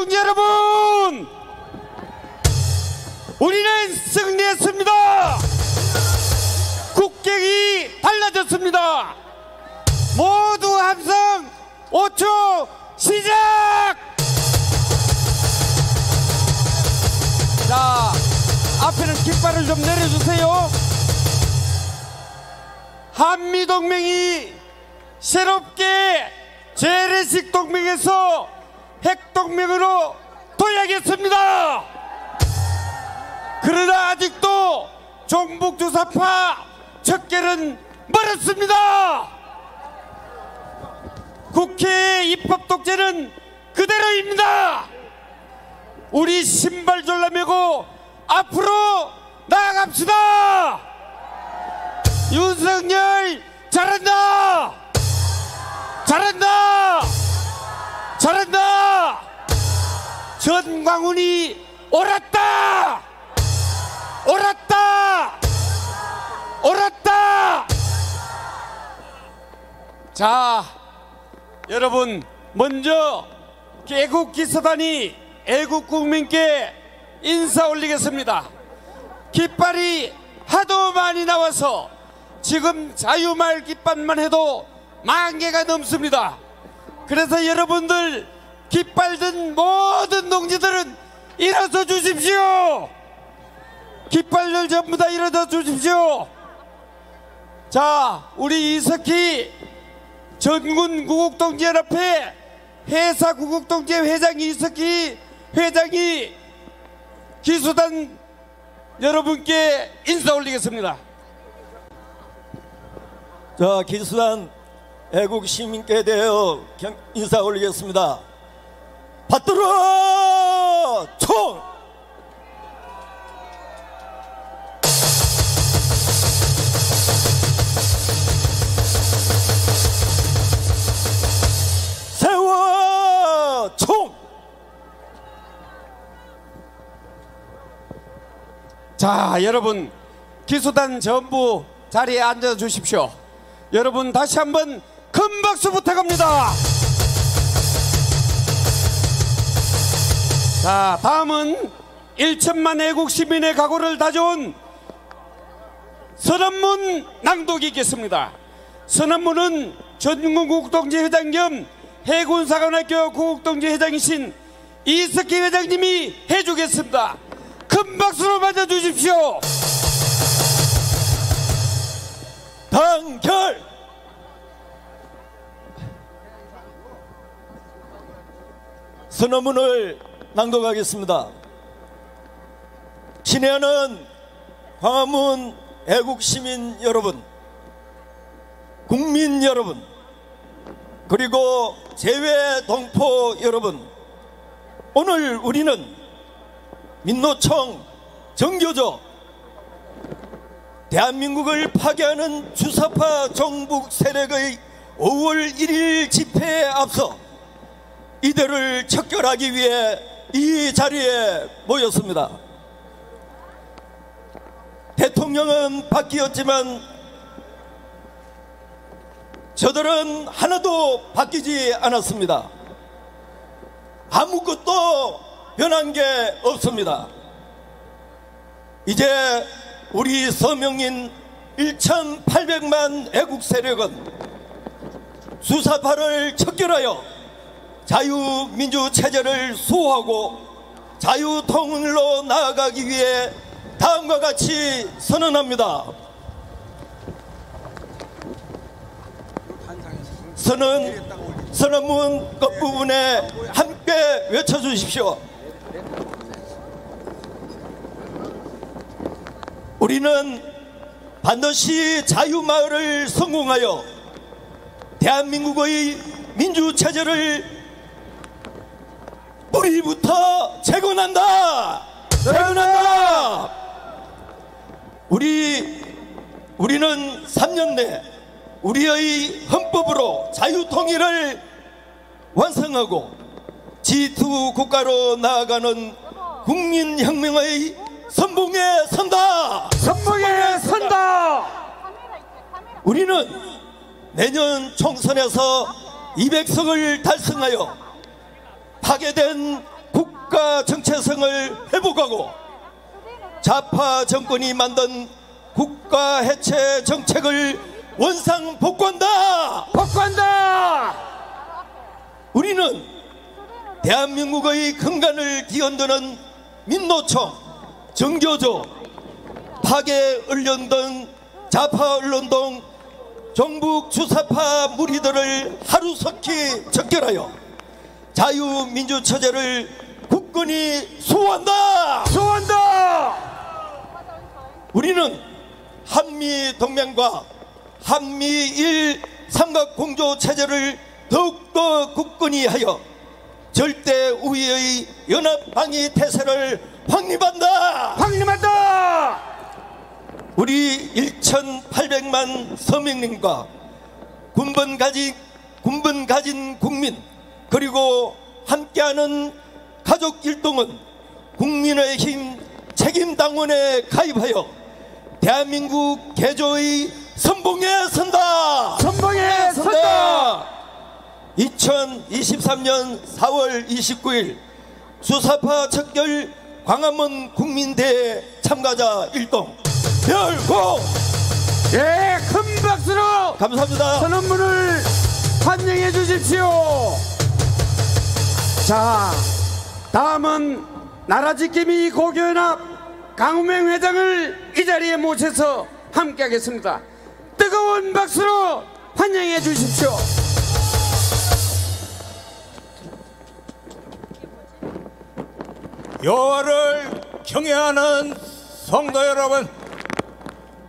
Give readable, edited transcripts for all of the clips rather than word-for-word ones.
애국동지 여러분, 우리는 승리했습니다. 국격이 달라졌습니다. 모두 함성 5초 시작! 자, 앞에는 깃발을 좀 내려주세요. 한미동맹이 새롭게 재래식 동맹에서 핵동맹으로 도약했습니다. 그러나 아직도 종북주사파 척결은 멀었습니다. 국회의 입법독재는 그대로입니다. 우리 신발졸라 메고 앞으로 나아갑시다. 윤석열 잘한다, 잘한다, 잘한다. 전광훈이 옳았다, 옳았다, 옳았다. 자, 여러분, 먼저 개국기사단이 애국국민께 인사 올리겠습니다. 깃발이 하도 많이 나와서 지금 자유마을 깃발만 해도 10,000개가 넘습니다. 그래서 여러분들 깃발 든 모든 동지들은 일어서 주십시오. 깃발들 전부 다 일어서 주십시오. 자, 우리 이석희 전군 구국동지연합회 해사 구국동지 회장 이석희 회장이 기수단 여러분께 인사 올리겠습니다. 자, 기수단 애국 시민께 대하여 인사 올리겠습니다. 받들어 총! 세워 총! 자, 여러분 기수단 전부 자리에 앉아 주십시오. 여러분 다시 한번 큰 박수 부탁합니다. 자, 다음은 1천만 애국 시민의 각오를 다져온 선언문 낭독이 있겠습니다. 선언문은 전군 구국동지 회장 겸 해군사관학교 구국동지 회장이신 이석희 회장님이 해주겠습니다. 큰 박수로 맞아주십시오. 단결! 선언문을 낭독하겠습니다. 친애하는 광화문 애국시민 여러분, 국민 여러분, 그리고 재외 동포 여러분, 오늘 우리는 민노총 정교조 대한민국을 파괴하는 주사파 정북 세력의 5월 1일 집회에 앞서 이들을 척결하기 위해 이 자리에 모였습니다. 대통령은 바뀌었지만 저들은 하나도 바뀌지 않았습니다. 아무것도 변한 게 없습니다. 이제 우리 서명인 1,800만 애국 세력은 주사파를 척결하여 자유민주 체제를 수호하고 자유통일로 나아가기 위해 다음과 같이 선언합니다. 선언문 끝부분에 함께 외쳐주십시오. 우리는 반드시 자유마을을 성공하여 대한민국의 민주체제를 뿌리부터 재건한다! 재건한다! 우리는 3년 내 우리의 헌법으로 자유통일을 완성하고 G2 국가로 나아가는 국민혁명의 선봉에 선다! 선봉에 선다! 우리는 내년 총선에서 200석을 달성하여 파괴된 국가 정체성을 회복하고 좌파 정권이 만든 국가 해체 정책을 원상 복구한다. 복구한다. 우리는 대한민국의 근간을 뒤흔드는 민노총, 정교조, 파괴 언론 등 좌파 언론 등 종북 주사파 무리들을 하루속히 적결하여 자유민주체제를 굳건히 수호한다. 수호한다. 우리는 한미동맹과 한미일 삼각공조체제를 더욱더 굳건히 하여 절대 우위의 연합방위 태세를 확립한다. 확립한다. 우리 1,800만 서민님과 군번 가진 국민 그리고 함께하는 가족 일동은 국민의힘 책임당원에 가입하여 대한민국 개조의 선봉에 선다. 선봉에 선다. 2023년 4월 29일 주사파 척결 광화문 국민대회 참가자 일동 별고. 예, 큰 박수로 감사합니다. 선언문을 환영해 주십시오. 자, 다음은 나라지킴이 고교연합 강우명 회장을 이 자리에 모셔서 함께하겠습니다. 뜨거운 박수로 환영해 주십시오. 여호와를 경외하는 성도 여러분,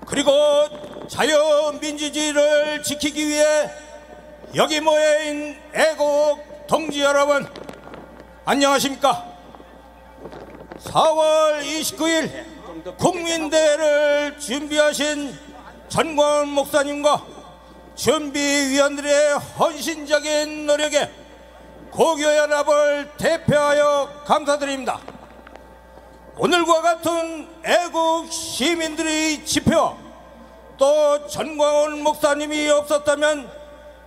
그리고 자유민주주의를 지키기 위해 여기 모여있는 애국 동지 여러분, 안녕하십니까? 4월 29일 국민대회를 준비하신 전광훈 목사님과 준비위원들의 헌신적인 노력에 고교연합을 대표하여 감사드립니다. 오늘과 같은 애국 시민들의 집회, 또 전광훈 목사님이 없었다면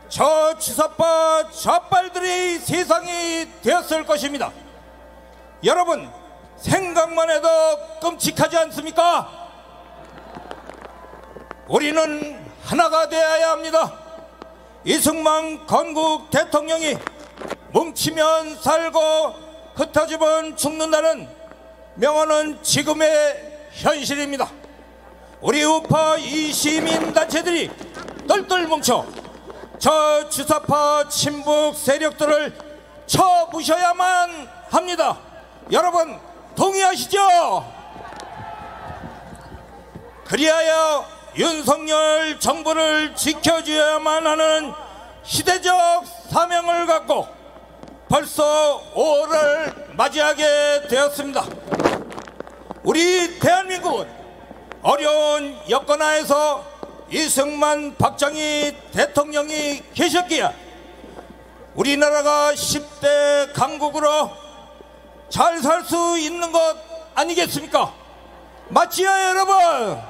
저 주사파 좌빨들의 세상이 되었을 것입니다. 여러분, 생각만 해도 끔찍하지 않습니까? 우리는 하나가 되어야 합니다. 이승만 건국 대통령이 뭉치면 살고 흩어지면 죽는다는 명언은 지금의 현실입니다. 우리 우파 이 시민단체들이 똘똘 뭉쳐 저 주사파 친북 세력들을 쳐부셔야만 합니다. 여러분, 동의하시죠? 그리하여 윤석열 정부를 지켜줘야만 하는 시대적 사명을 갖고 벌써 5월을 맞이하게 되었습니다. 우리 대한민국은 어려운 여건하에서 이승만 박정희 대통령이 계셨기에 우리나라가 10대 강국으로 잘 살 수 있는 것 아니겠습니까? 맞지요, 여러분?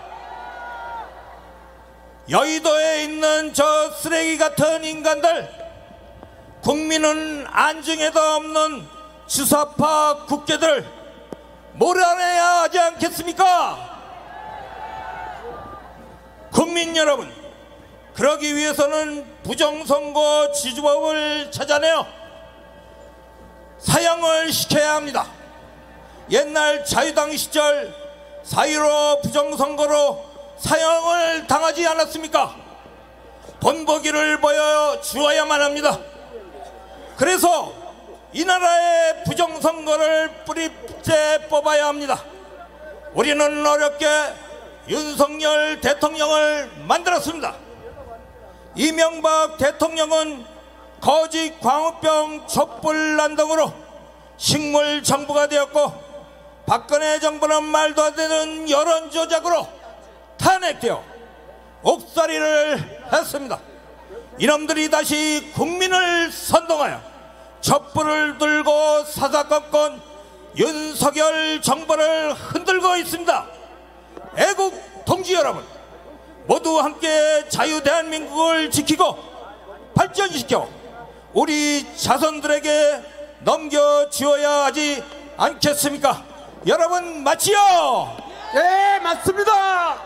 여의도에 있는 저 쓰레기 같은 인간들, 국민은 안중에도 없는 주사파 국회들 몰아내야 하지 않겠습니까? 국민 여러분, 그러기 위해서는 부정선거 지주법을 찾아내어 사형을 시켜야 합니다. 옛날 자유당 시절 4.15 부정선거로 사형을 당하지 않았습니까? 본보기를 보여주어야만 합니다. 그래서 이 나라의 부정선거를 뿌리째 뽑아야 합니다. 우리는 어렵게 윤석열 대통령을 만들었습니다. 이명박 대통령은 거짓 광우병 촛불난 등으로 식물 정부가 되었고, 박근혜 정부는 말도 안 되는 여론 조작으로 탄핵되어 옥살이를 했습니다. 이놈들이 다시 국민을 선동하여 촛불을 들고 사사건건 윤석열 정부를 흔들고 있습니다. 애국 동지 여러분, 모두 함께 자유 대한민국을 지키고 발전시켜 우리 자손들에게 넘겨주어야 하지 않겠습니까? 여러분 맞지요? 예, 맞습니다.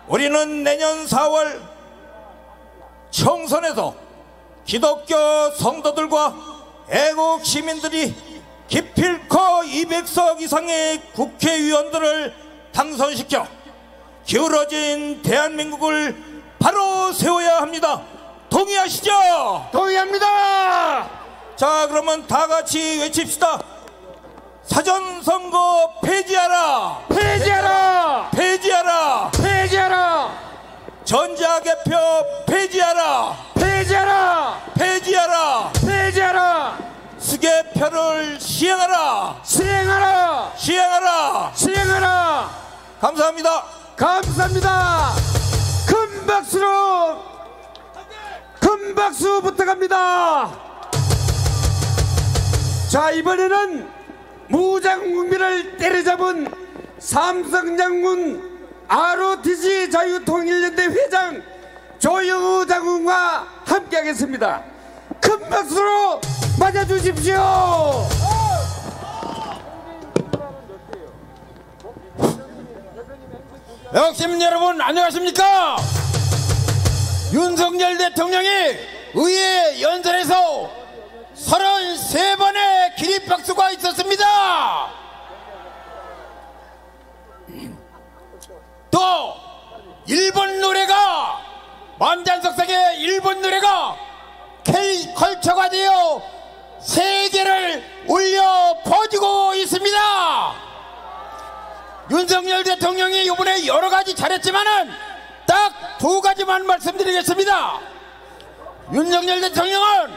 우리는 내년 4월 총선에서 기독교 성도들과 애국 시민들이 기필코 200석 이상의 국회의원들을 당선시켜 기울어진 대한민국을 바로 세워야 합니다. 동의하시죠? 동의합니다. 자, 그러면 다 같이 외칩시다. 사전선거 폐지하라! 폐지하라! 폐지하라! 폐지하라! 전자개표 폐지하라! 폐지하라! 폐지하라! 폐지하라! 수개표를 시행하라! 시행하라! 시행하라! 시행하라! 감사합니다. 감사합니다. 큰 박수로 큰 박수 부탁합니다. 자, 이번에는 무장국민을 때려잡은 삼성장군 ROTC 자유통일연대 회장 조영우 장군과 함께하겠습니다. 큰 박수로 맞아주십시오. 역시민 여러분 안녕하십니까? 윤석열 대통령이 의회 연설에서 33번의 기립박수가 있었습니다. 또 일본 노래가 만장석상의 일본 노래가 K컬처가 되어 세계를 울려 퍼지고 있습니다. 윤석열 대통령이 이번에 여러가지 잘했지만은 딱 2가지만 말씀드리겠습니다. 윤석열 대통령은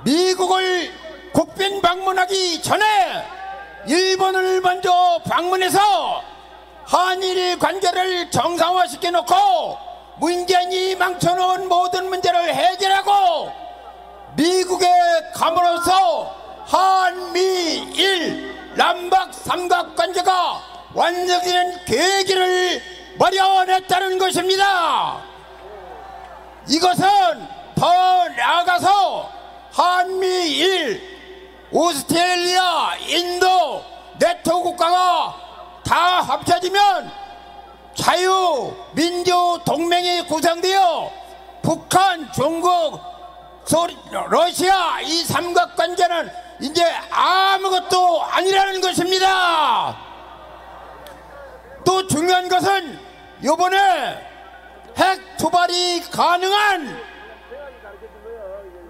미국을 국빈 방문하기 전에 일본을 먼저 방문해서 한일 관계를 정상화시켜 놓고 문재인이 망쳐놓은 모든 문제를 해결하고 미국에 감으로써 한미일 남북 삼각관계가 완성되는 계기를 마련했다는 것입니다. 이것은 더 나아가서 한미일, 오스트레일리아, 인도, 네토 국가가 다 합쳐지면 자유민주 동맹이 구성되어 북한, 중국, 러시아 이 삼각관계는 이제 아무것도 아니라는 것입니다. 또 중요한 것은 이번에 핵 투발이 가능한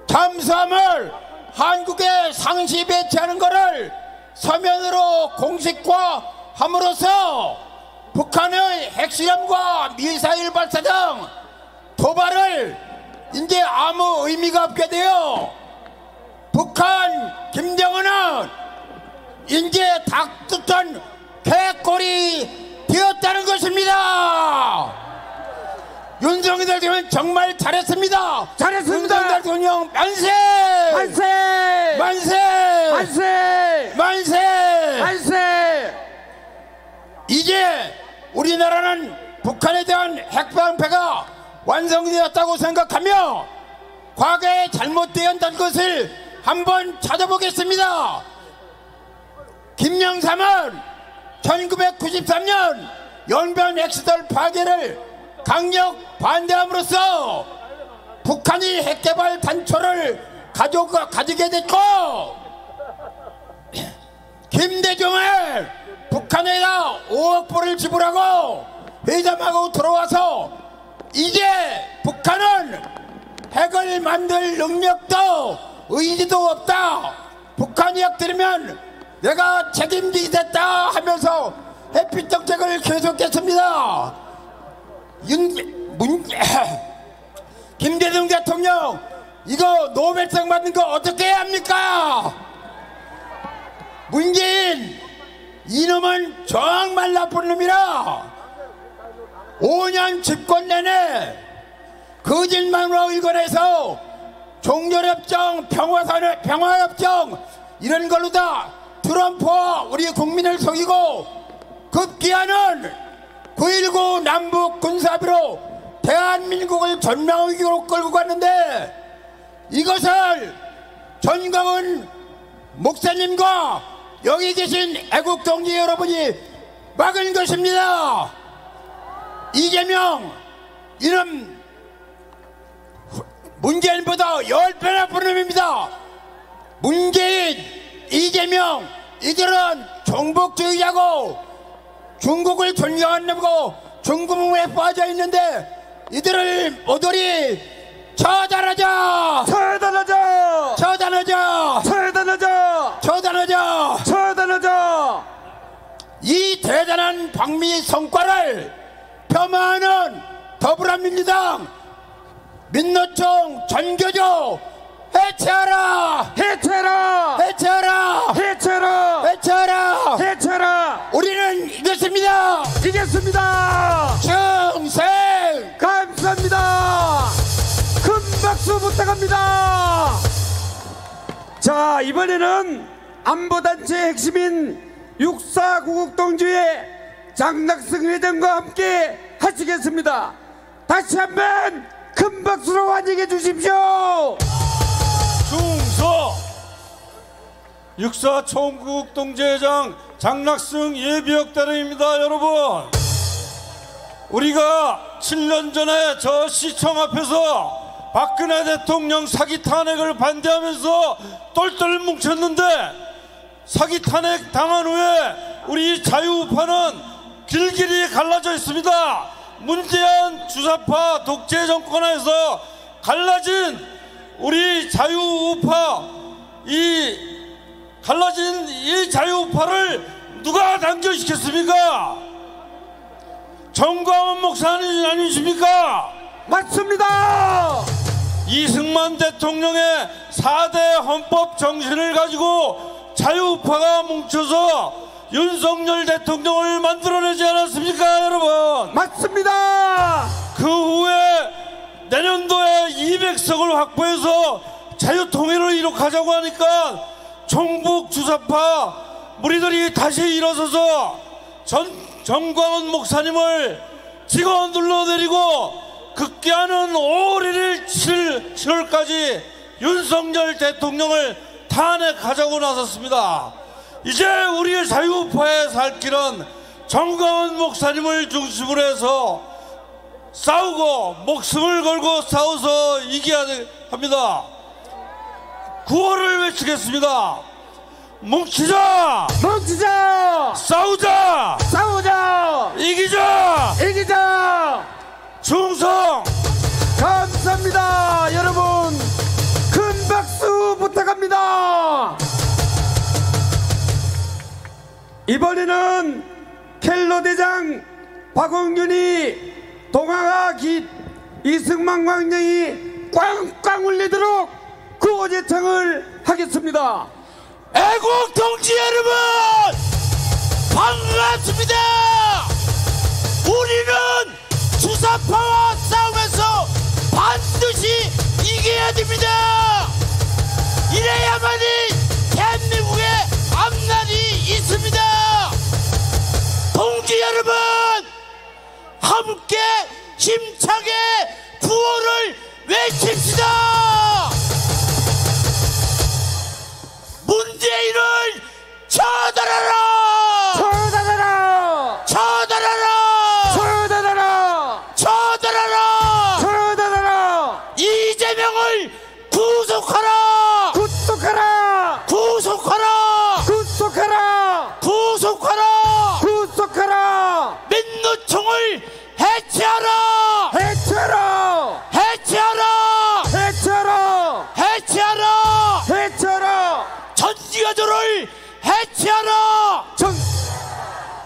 잠수함을 한국에 상시 배치하는 것을 서면으로 공식화함으로써 북한의 핵실험과 미사일 발사 등 도발을 이제 아무 의미가 없게 되어 북한 김정은은 이제 닭뜯던 개꼴이 되었다는 것입니다. 윤석열 대통령 정말 잘했습니다. 잘했습니다. 윤석열 대통령 만세! 만세! 만세! 만세! 만세! 만세! 이제 우리나라는 북한에 대한 핵방패가 완성되었다고 생각하며 과거에 잘못되었던 것을 한번 찾아보겠습니다. 김영삼은 1993년 연변 핵시설 파괴를 강력 반대함으로써 북한이 핵개발 단초를 가지게 됐고 김대중은 북한에다 5억 불을 지불하고 회담하고 들어와서 이제 북한은 핵을 만들 능력도 의지도 없다. 북한이 핵 들으면 내가 책임지겠다 하면서 해피 정책을 계속했습니다. 김대중 대통령 이거 노벨상 받는 거 어떻게 해야 합니까? 문재인 이놈은 정말 나쁜 놈이라 5년 집권 내내 거짓말로 일관해서 종전협정 평화협정 이런 걸로 다 트럼프와 우리 국민을 속이고 급기야는 9.19 남북 군사합의로 대한민국을 전망위기로 끌고 갔는데 이것을 전광훈 목사님과 여기 계신 애국 동지 여러분이 막은 것입니다. 이재명 이놈 문재인보다 10배 나쁜 놈입니다. 문재인, 이재명 이들은 종북주의자고 중국을 존경하는 놈이고 중국에 빠져 있는데 이들을 모조리 처단하자! 처단하자! 처단하자! 처단하자! 처단하자! 처단하자! 이 대단한 방미 성과를 폄하하는 더불어민주당 민노총 전교조 해체하라! 해체하라! 해체하라! 해체하라! 해체하라! 해체하라! 우리는 이겼습니다! 이겼습니다! 충성! 감사합니다! 큰 박수 부탁합니다! 자, 이번에는 안보단체 핵심인 육사구국동지회 장낙승 회장과 함께 하시겠습니다. 다시 한번 큰 박수로 환영해 주십시오. 충성 육사 총국동제회장 장낙승 예비역대령입니다. 여러분, 우리가 7년 전에 저 시청 앞에서 박근혜 대통령 사기 탄핵을 반대하면서 똘똘 뭉쳤는데, 사기 탄핵 당한 후에 우리 자유우파는 길길이 갈라져 있습니다. 문재인 주사파 독재 정권에서 갈라진 우리 자유우파, 이 갈라진 이 자유우파를 누가 단결시켰습니까? 정광훈 목사님 아니십니까? 맞습니다. 이승만 대통령의 4대 헌법 정신을 가지고 자유우파가 뭉쳐서 윤석열 대통령을 만들어내지 않았습니까, 여러분? 맞습니다. 그 후에 내년도에 200석을 확보해서 자유통일을 이룩하자고 하니까 종북 주사파 무리들이 다시 일어서서 정광훈 목사님을 직원 눌러내리고 급기야는 5월 1일 7월까지 윤석열 대통령을 탄핵하자고 나섰습니다. 이제 우리의 자유우파의 살 길은 정광훈 목사님을 중심으로 해서 싸우고 목숨을 걸고 싸워서 이겨야 합니다. 구호를 외치겠습니다. 뭉치자! 뭉치자! 싸우자! 싸우자! 이기자! 이기자! 충성! 감사합니다. 여러분, 큰 박수 부탁합니다. 이번에는 켈로 대장 박원균이 동아가 이승만 광장이 꽝꽝 울리도록 구호제창을 하겠습니다. 애국 동지 여러분, 반갑습니다. 우리는 주사파와 싸우면서 반드시 이겨야 됩니다. 이래야만이 대한민국의 앞날이 있습니다. 동지 여러분, 함께 힘차게 구호를 외칩시다. 문재인을 처단하라! 처단하라! 처단하라! 처단하라! 처단하라! 처단하라! 이재명을 구속하라! 구속하라! 구속하라! 구속하라! 구속하라! 구속하라! 민노총을 해체하라! 해체하라! 해체하라! 해체하라! 해체하라! 해체하라! 전지가조를 해체하라!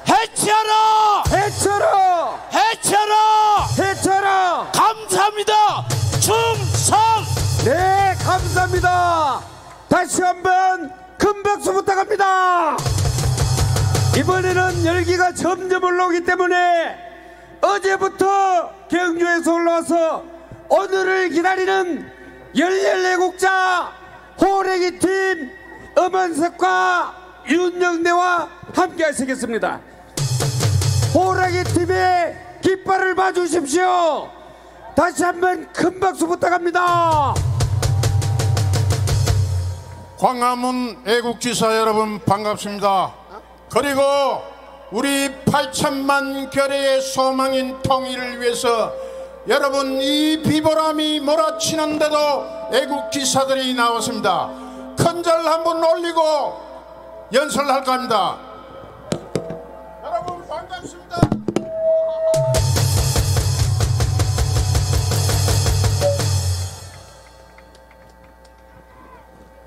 해체하라! 해체하라! 해체하라! 해체하라! 감사합니다. 충성! 네, 감사합니다. 다시 한번 큰 박수 부탁합니다. 이번에는 열기가 점점 올라오기 때문에 어제부터 경주에서 올라와서 오늘을 기다리는 열렬애국자 호래기 팀 엄원석과 윤영대와 함께 하시겠습니다. 호래기 팀의 깃발을 봐주십시오. 다시 한번 큰 박수 부탁합니다. 광화문 애국지사 여러분 반갑습니다. 그리고 우리 8천만 결의의 소망인 통일을 위해서 여러분 이 비바람이 몰아치는데도 애국지사들이 나왔습니다. 큰절 한번 올리고 연설할까 합니다. 여러분 반갑습니다.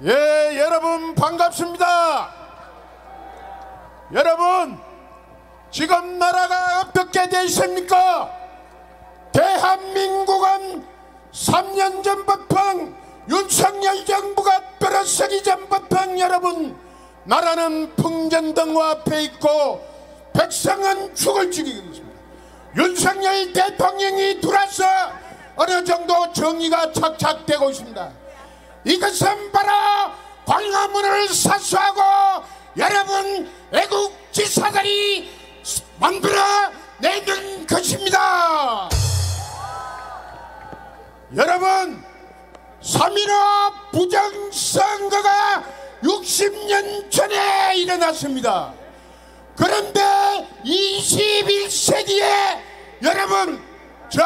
예, 여러분 반갑습니다. 여러분 지금 나라가 어떻게 돼 있습니까? 대한민국은 3년 전부터 윤석열 정부가 들어서기 전부터 여러분 나라는 풍전등화 앞에 있고 백성은 죽을 지경이 있습니다. 윤석열 대통령이 들어서 어느 정도 정의가 착착되고 있습니다. 이것은 바로 광화문을 사수하고 여러분 애국지사들이 만들어내는 것입니다. 여러분 3.15 부정선거가 60년 전에 일어났습니다. 그런데 21세기에 여러분 저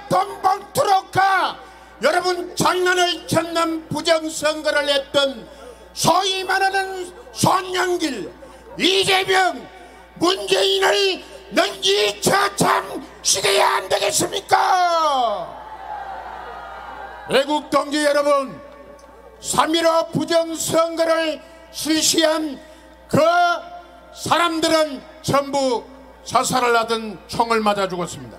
돈봉투로가 여러분 장난을 쳤는 부정선거를 했던 소위 말하는 손영길, 이재명, 문재인을 능지처참시켜야 안 되겠습니까? 애국 동지 여러분, 3.15 부정선거를 실시한 그 사람들은 전부 자살을 하던 총을 맞아 죽었습니다.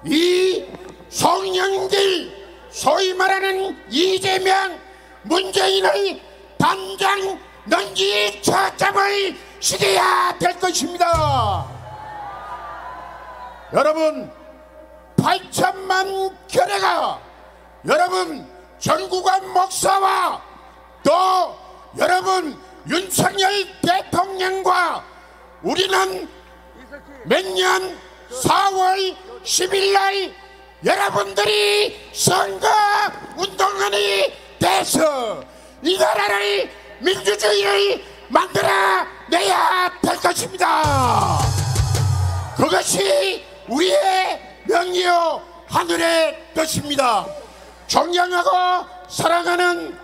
이 송영길, 소위 말하는 이재명, 문재인의 당장 능지처참을 시켜야 될 것입니다. 여러분 8천만 결의가 여러분 전국한 목사와 또 여러분 윤석열 대통령과 우리는 매년 4월 10일날 여러분들이 선거운동원이 돼서 이 나라를 민주주의를 만들어내야 될 것입니다. 그것이 우리의 명예요 하늘의 뜻입니다. 존경하고 사랑하는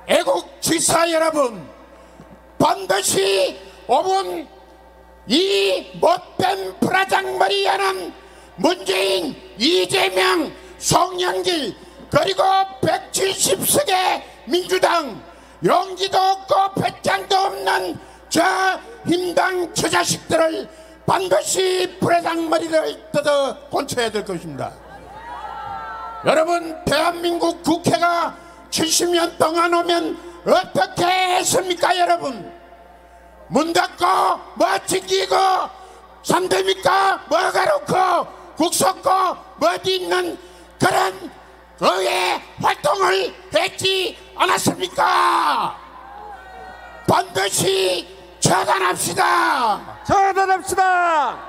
애국지사 여러분, 반드시 5분 이 못된 프라장머리하는 문재인, 이재명, 송영길 그리고 170석의 민주당 용기도 없고 배짱도 없는 저 힘당 저 자식들을 반드시 프라장머리를 뜯어 고쳐야 될 것입니다. 여러분 대한민국 국회가 70년 동안 오면 어떻게 했습니까? 여러분 문 닫고 뭐 지키고 삼대니까 뭐가 놓고 국석고 어디 있는 그런 의회 활동을 했지 않았습니까? 반드시 처단합시다. 처단합시다.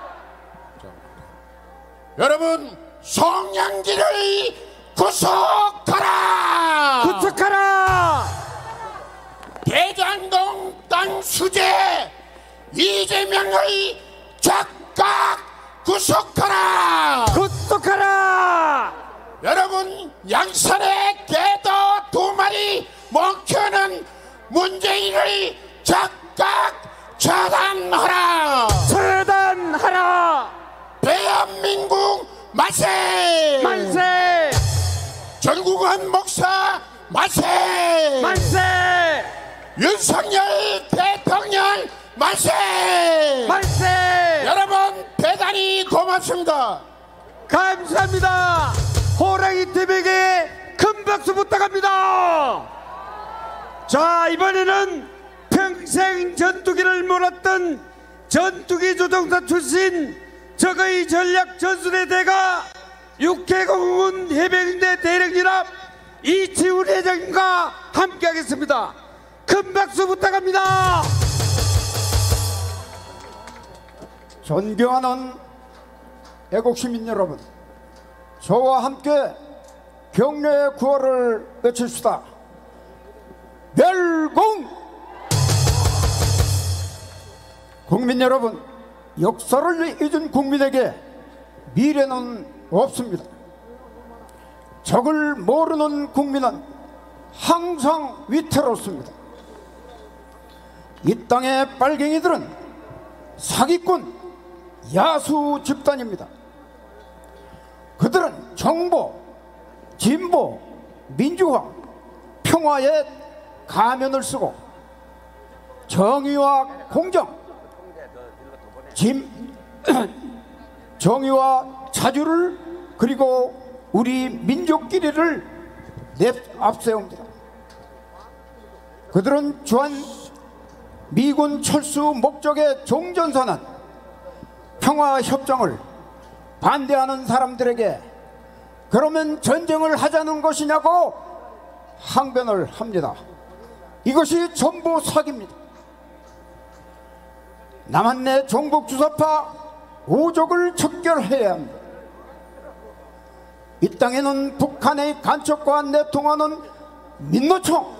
여러분 송영길을 구속하라. 구속하라. 대장동 땅 수재 이재명을 즉각 구속하라. 구속하라. 여러분 양산의 개도 2마리 멍켜는 문재인을 즉각 처단하라. 처단하라. 대한민국 만세. 만세. 전국한 목사 만세. 만세. 윤석열 대통령 만세. 만세. 여러분 대단히 고맙습니다. 감사합니다. 호랑이팀에게 큰 박수 부탁합니다. 자, 이번에는 평생 전투기를 몰았던 전투기 조종사 출신 적의 전략 전술의 대가 육해공군 해병대 대령연합 이치훈 회장님과 함께하겠습니다. 큰 박수 부탁합니다. 존경하는 애국시민 여러분, 저와 함께 경례의 구호를 외칩시다. 멸공! 국민 여러분, 역사를 잊은 국민에게 미래는 없습니다. 적을 모르는 국민은 항상 위태롭습니다. 이 땅의 빨갱이들은 사기꾼, 야수 집단입니다. 그들은 정보, 진보, 민주화, 평화의 가면을 쓰고 정의와 공정, 정의와 자주를 그리고 우리 민족끼리를 앞세웁니다. 그들은 주한 미군 철수 목적의 종전선언, 평화협정을 반대하는 사람들에게 그러면 전쟁을 하자는 것이냐고 항변을 합니다. 이것이 전부 사기입니다. 남한내 종북주사파 오족을 척결해야 합니다. 이 땅에는 북한의 간첩과 내통하는 민노총,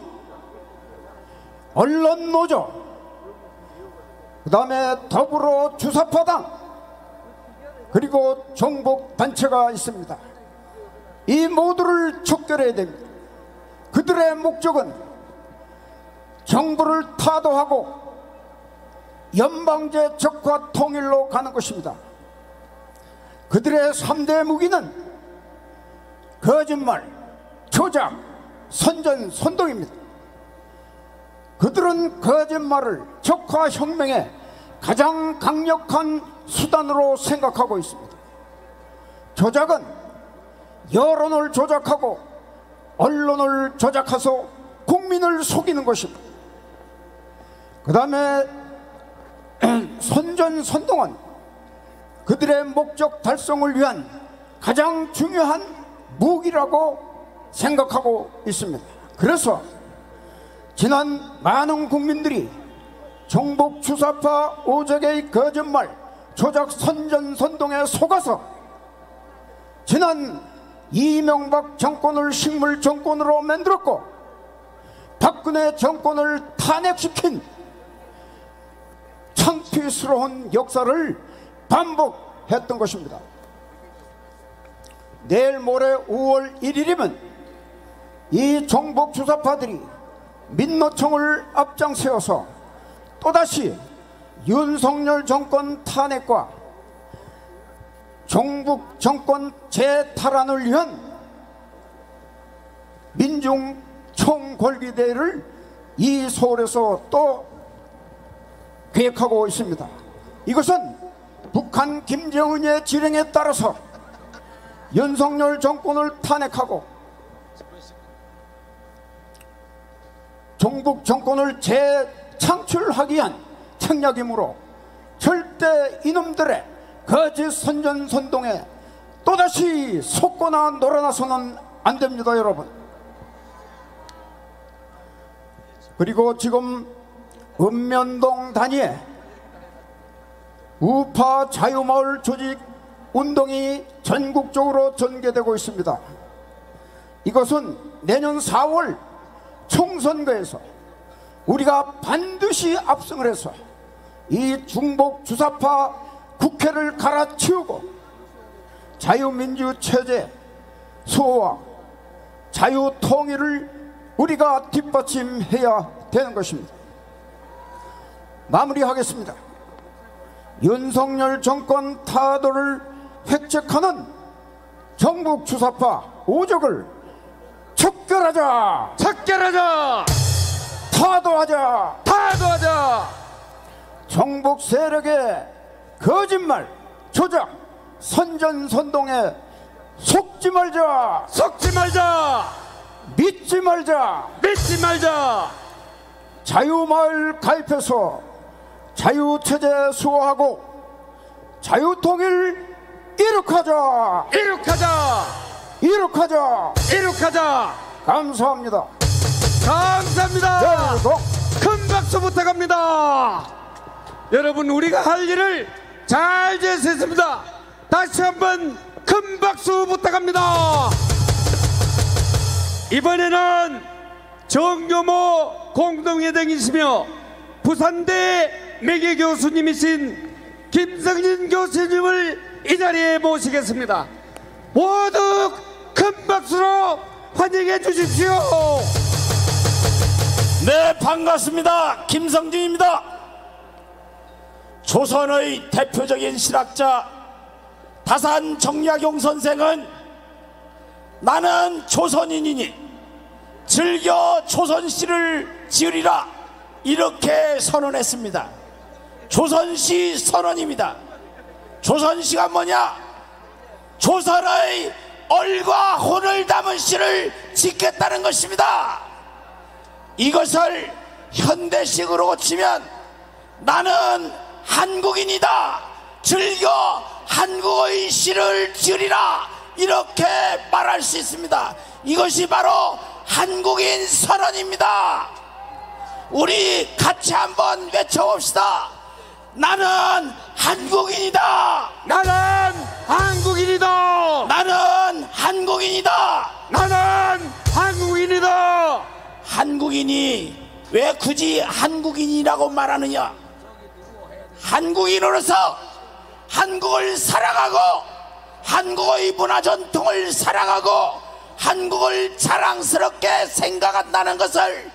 언론노조, 그 다음에 더불어 주사파당, 그리고 종북단체가 있습니다. 이 모두를 척결해야 됩니다. 그들의 목적은 정부를 타도하고 연방제 적화 통일로 가는 것입니다. 그들의 3대 무기는 거짓말, 조작, 선전, 선동입니다. 그들은 거짓말을 적화혁명의 가장 강력한 수단으로 생각하고 있습니다. 조작은 여론을 조작하고 언론을 조작해서 국민을 속이는 것입니다. 그 다음에 선전선동은 그들의 목적 달성을 위한 가장 중요한 무기라고 생각하고 있습니다. 그래서 지난 많은 국민들이 정복 주사파 오적의 거짓말, 조작, 선전선동에 속아서 지난 이명박 정권을 식물 정권으로 만들었고 박근혜 정권을 탄핵시킨 창피스러운 역사를 반복했던 것입니다. 내일 모레 5월 1일이면 이 정복 주사파들이 민노총을 앞장세워서 또다시 윤석열 정권 탄핵과 종북 정권 재탈환을 위한 민중 총궐기대회를 이 서울에서 또 계획하고 있습니다. 이것은 북한 김정은의 지령에 따라서 윤석열 정권을 탄핵하고 종북 정권을 재창출하기 위한 책략이므로 절대 이놈들의 거짓 선전선동에 또다시 속거나 놀아나서는 안됩니다. 여러분. 그리고 지금 읍면동 단위에 우파 자유마을 조직 운동이 전국적으로 전개되고 있습니다. 이것은 내년 4월 총선거에서 우리가 반드시 압승을 해서 이 중복 주사파 국회를 갈아치우고 자유민주 체제 수호와 자유통일을 우리가 뒷받침해야 되는 것입니다. 마무리하겠습니다. 윤석열 정권 타도를 획책하는 정북 주사파 오적을 척결하자! 척결하자! 타도하자! 타도하자! 정북 세력의 거짓말, 조작, 선전선동에 속지 말자! 속지 말자! 믿지 말자! 믿지 말자! 자유마을 가입해서 자유체제 수호하고 자유통일 이룩하자! 이룩하자! 이룩하자! 이룩하자! 감사합니다. 감사합니다. 여러분, 큰 박수 부탁합니다. 여러분, 우리가 할 일을 잘 제시했습니다. 다시 한번 큰 박수 부탁합니다. 이번에는 정교모 공동회장이시며 부산대 매개 교수님이신 김성진 교수님을 이 자리에 모시겠습니다. 모두 큰 박수로 환영해 주십시오. 네, 반갑습니다. 김성진입니다. 조선의 대표적인 실학자 다산 정약용 선생은 나는 조선인이니 즐겨 조선시를 지으리라 이렇게 선언했습니다. 조선시 선언입니다. 조선시가 뭐냐? 조선의 얼과 혼을 담은 시를 짓겠다는 것입니다. 이것을 현대식으로 고치면 나는 한국인이다, 즐겨 한국의 시를 지으리라 이렇게 말할 수 있습니다. 이것이 바로 한국인 선언입니다. 우리 같이 한번 외쳐봅시다. 나는 한국인이다. 나는 한국인이다. 나는 한국인이다. 나는 한국인이다. 한국인이 왜 굳이 한국인이라고 말하느냐? 한국인으로서 한국을 사랑하고 한국의 문화 전통을 사랑하고 한국을 자랑스럽게 생각한다는 것을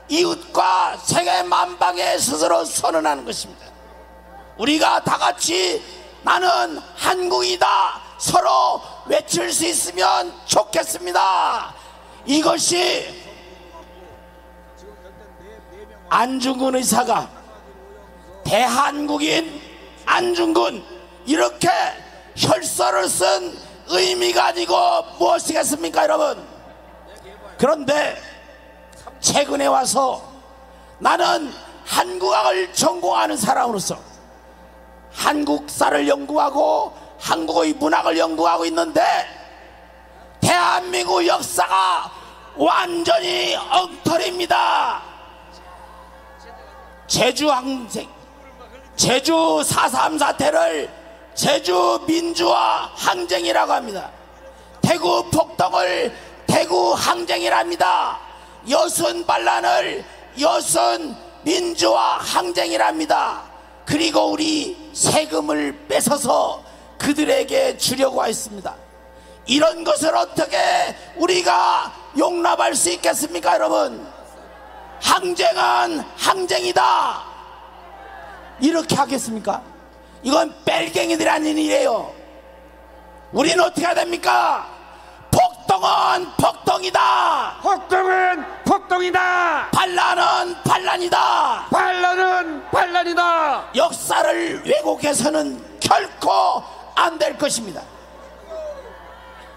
이웃과 세계 만방에 스스로 선언하는 것입니다. 우리가 다 같이 나는 한국이다 서로 외칠 수 있으면 좋겠습니다. 이것이 안중근 의사가 대한국인 안중근 이렇게 혈서를 쓴 의미가 아니고 무엇이겠습니까 여러분? 그런데 최근에 와서 나는 한국학을 전공하는 사람으로서 한국사를 연구하고 한국의 문학을 연구하고 있는데 대한민국 역사가 완전히 엉터리입니다. 제주 4.3 사태를 제주 민주화 항쟁이라고 합니다. 대구 폭동을 대구 항쟁이랍니다. 여순 반란을 여순 민주화 항쟁이랍니다. 그리고 우리 세금을 뺏어서 그들에게 주려고 했습니다. 이런 것을 어떻게 우리가 용납할 수 있겠습니까 여러분? 항쟁은 항쟁이다 이렇게 하겠습니까? 이건 뺄갱이들이라는 일이에요. 우리는 어떻게 해야 됩니까? 폭동은 폭동이다. 폭동은 폭동이다. 반란은 반란이다. 반란은 반란이다. 역사를 왜곡해서는 결코 안 될 것입니다.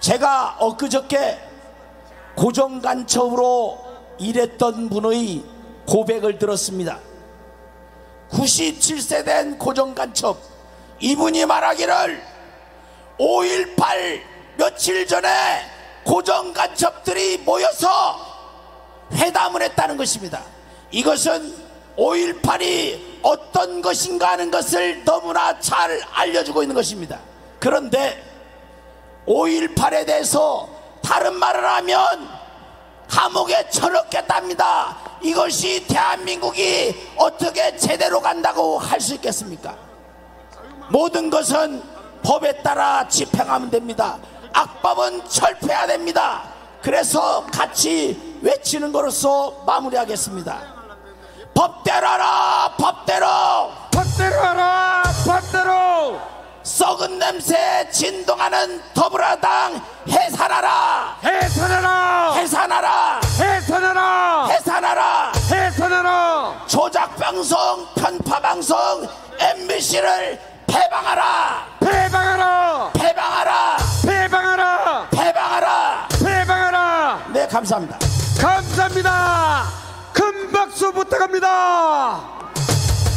제가 엊그저께 고정간첩으로 일했던 분의 고백을 들었습니다. 97세 된 고정간첩 이분이 말하기를 5.18 며칠 전에 고정간첩들이 모여서 회담을 했다는 것입니다. 이것은 5.18이 어떤 것인가 하는 것을 너무나 잘 알려주고 있는 것입니다. 그런데 5.18에 대해서 다른 말을 하면 감옥에 쳐넣겠답니다. 이것이 대한민국이 어떻게 제대로 간다고 할 수 있겠습니까? 모든 것은 법에 따라 집행하면 됩니다. 악법은 철폐해야 됩니다. 그래서 같이 외치는 것으로서 마무리하겠습니다. 법대로 하라 법대로. 법대로 하라 법대로. 썩은 냄새 진동하는 더불어당 해산하라. 해산하라. 해산하라. 해산하라. 해산하라. 해산하라. 조작방송 편파방송 MBC를 폐방하라. 폐방하라. 폐방하라. 폐방하라. 폐방하라. 폐방하라. 네, 감사합니다. 감사합니다. 큰 박수 부탁합니다.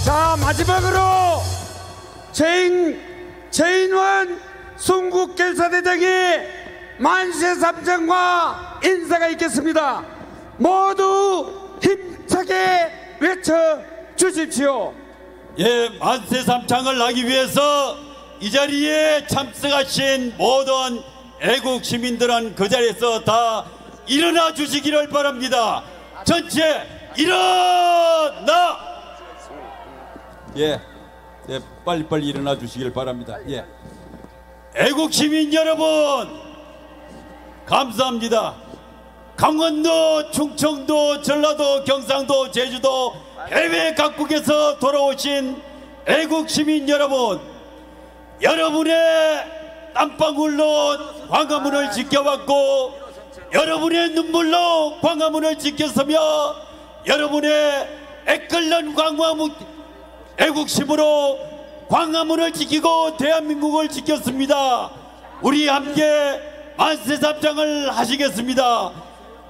자, 마지막으로 최인환 순국결사대장의 만세 삼창과 인사가 있겠습니다. 모두 힘차게 외쳐 주십시오. 예, 만세 삼창을 하기 위해서 이 자리에 참석하신 모든 애국 시민들은 그 자리에서 다 일어나 주시기를 바랍니다. 전체 일어나! 예, 빨리빨리 일어나 주시길 바랍니다. 예. 애국 시민 여러분, 감사합니다. 강원도, 충청도, 전라도, 경상도, 제주도, 해외 각국에서 돌아오신 애국 시민 여러분, 여러분의 땀방울로 광화문을 지켜왔고, 여러분의 눈물로 광화문을 지켰으며, 여러분의 애끓는 애국심으로 광화문을 지키고 대한민국을 지켰습니다. 우리 함께 만세 삼창을 하시겠습니다.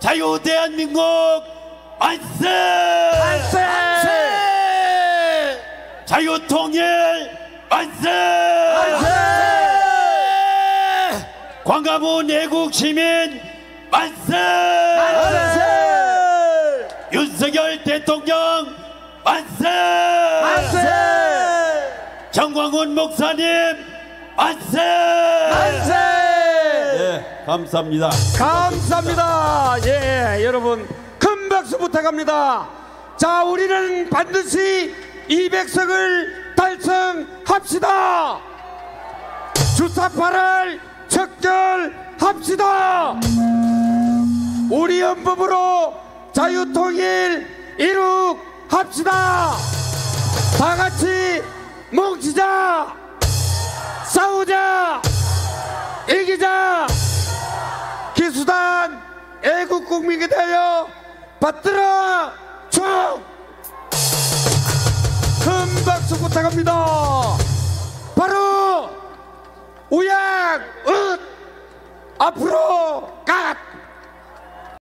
자유 대한민국 만세! 만세! 자유 통일 만세! 만세! 광화문 애국 시민 만세! 만세! 윤석열 대통령 만세! 만세! 정광훈 목사님 만세! 만세! 네, 감사합니다. 감사합니다. 예, 여러분 큰 박수 부탁합니다. 자, 우리는 반드시 200석을 달성합시다. 주사파를 척결합시다. 우리 헌법으로 자유통일 이룩합시다. 다 같이 뭉치자. 싸우자. 이기자. 기수단 애국국민이 되어 받들어 총! 큰 박수 부탁합니다. 바로 우양 앞으로 갓